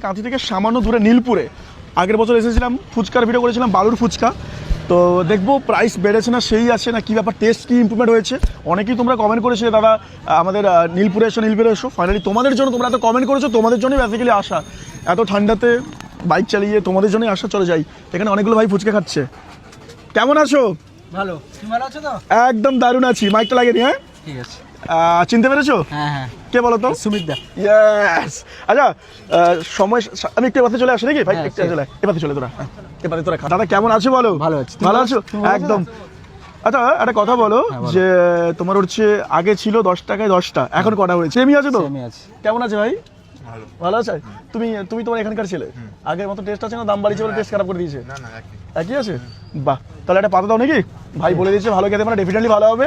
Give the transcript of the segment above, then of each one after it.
কাঁথি থেকে সামান্য দূরে নীলপুরে আগের বছর এসেছিলাম, ফুচকার ভিডিও করেছিলাম, বালুর ফুচকা। তো দেখবো প্রাইস বেড়েছে না সেই আছে না, কী ব্যাপার, টেস্ট কী ইম্প্রুভমেন্ট হয়েছে। অনেকেই তোমরা কমেন্ট করেছিলে দাদা আমাদের নীলপুরে এসো। ফাইনালি তোমাদের জন্য, তোমরা এত কমেন্ট করেছো, তোমাদের জন্যই বেসিক্যালি আসা। এত ঠান্ডাতে বাইক চালিয়ে তোমাদের জন্যই আসা। চলে যাই, এখানে অনেকগুলো ভাই ফুচকা খাচ্ছে। কেমন আছো? ভালো, তুমি ভালো আছো তো? একদম দারুণ আছি। মাইকটা লাগিয়ে নি। হ্যাঁ ঠিক আছে। চিনতে পেরেছো? হ্যাঁ। কে বলো তো? সুমিত দা। ইয়েস। আচ্ছা সময় আমি একটু এবারে চলে আসি নাকি ভাই? একটু চলে এবারে চলে তোরা, এবারে তোরা খা। দাদা কেমন আছো বলো? ভালো আছি। ভালো আছো? একদম। আচ্ছা একটা কথা বলো, যে তোমার হচ্ছে আগে ছিল 10 টাকায় 10টা, এখন কটা হয়েছে? সেমই আছে তো? সেমই আছে। কেমন আছে ভাই? ভালো আছে। তুমি তোমার এখানকার ছেলে, আগের মতো টেস্ট আছে না? দাম বাড়িয়েছে বলে টেস্ট খারাপ করে দিয়েছে? না একই আছে। বাহ, তাহলে একটা পাতা দাও নাকি? ভাই বলে দিয়েছে ভালো খেতে, মানে ডেফিনেটলি ভালো হবে।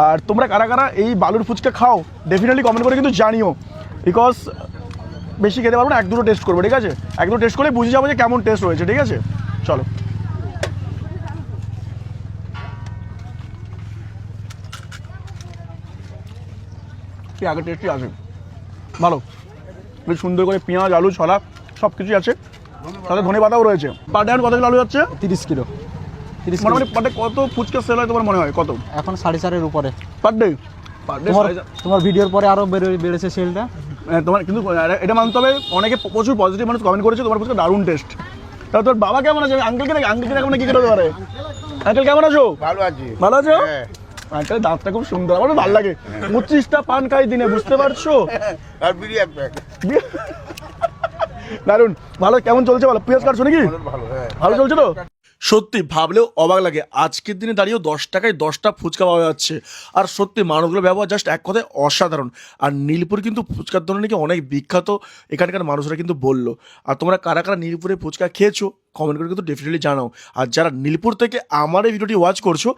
আর তোমরা কারা কারা এই বালুর ফুচকা খাও ডেফিনেটলি কমেন্ট করে কিন্তু জানিও, বিকজ বেশি খেতে পারবো না, এক দুটো টেস্ট করবো, ঠিক আছে? এক দুটো টেস্ট করলে বুঝে যাবো যে কেমন টেস্ট রয়েছে, ঠিক আছে? চলো। আগের টেস্টই আছে, ভালো, বেশ সুন্দর করে পেঁয়াজ আলু ছলা সব কিছুই আছে, সাথে ধনে পাতাও রয়েছে। পার ডে কত কিলো আলু যাচ্ছে? 30 কিলো। 30 মোটামুটি পার ডে কত ফুচকা সেল হয় তোমার মনে হয়? কত এখন 4.5-এর উপরে পার ডে? পার ডে তোমার ভিডিওর পরে আরো বেড়েছে সেলটা। তোমার কিন্তু এটা মানতে হবে, অনেকে প্রচুর পজিটিভ মানুষ কমেন্ট করেছে তোমার ফুচকা দারুণ টেস্ট। তা তোর বাবা কেমন আছে? আঙ্কেলকে এখন কি করে পারে? আঙ্কেল কেমন আছো? ভালো আছি। ভালো আছো? আঙ্কেল দাঁতটা খুব সুন্দর, আমার ভালো লাগে। 25টা পান খাই দিনে, বুঝতে পারছো? আর বিড়ি এক প্যাক। দারুণ ভালো। কেমন চলছে বলো? পিএস কাটছো নাকি? ভালো, হ্যাঁ। ভালো চলছে তো? সত্যি ভাবলেও অবাক লাগে, আজকের দিনে দাঁড়িয়েও 10 টাকায় 10টা ফুচকা পাওয়া যাচ্ছে। আর সত্যি মানুষগুলোর ব্যবহার জাস্ট এক কথায় অসাধারণ। আর নীলপুর কিন্তু ফুচকার জন্য নাকি অনেক বিখ্যাত, এখানকার মানুষরা কিন্তু বললো। আর তোমরা কারা কারা নীলপুরে ফুচকা খেয়েছো কমেন্ট করে কিন্তু ডেফিনেটলি জানাও। আর যারা নীলপুর থেকে আমার এই ভিডিওটি ওয়াচ করছো,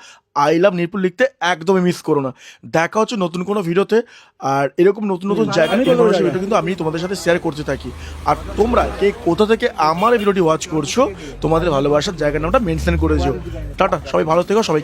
আই লাভ নীলপুর লিখতে একদমই মিস করো না। দেখা হচ্ছে নতুন কোনো ভিডিওতে। আর এরকম নতুন নতুন জায়গা নিয়ে ভিডিও কিন্তু আমি তোমাদের সাথে শেয়ার করতে থাকি। আর তোমরা কে কোথা থেকে আমার এই ভিডিওটি ওয়াচ করছো, তোমাদের ভালোবাসার জায়গার নামটা মেনশন করে দিও। টাটা, সবাই ভালো থেকো, সবাই।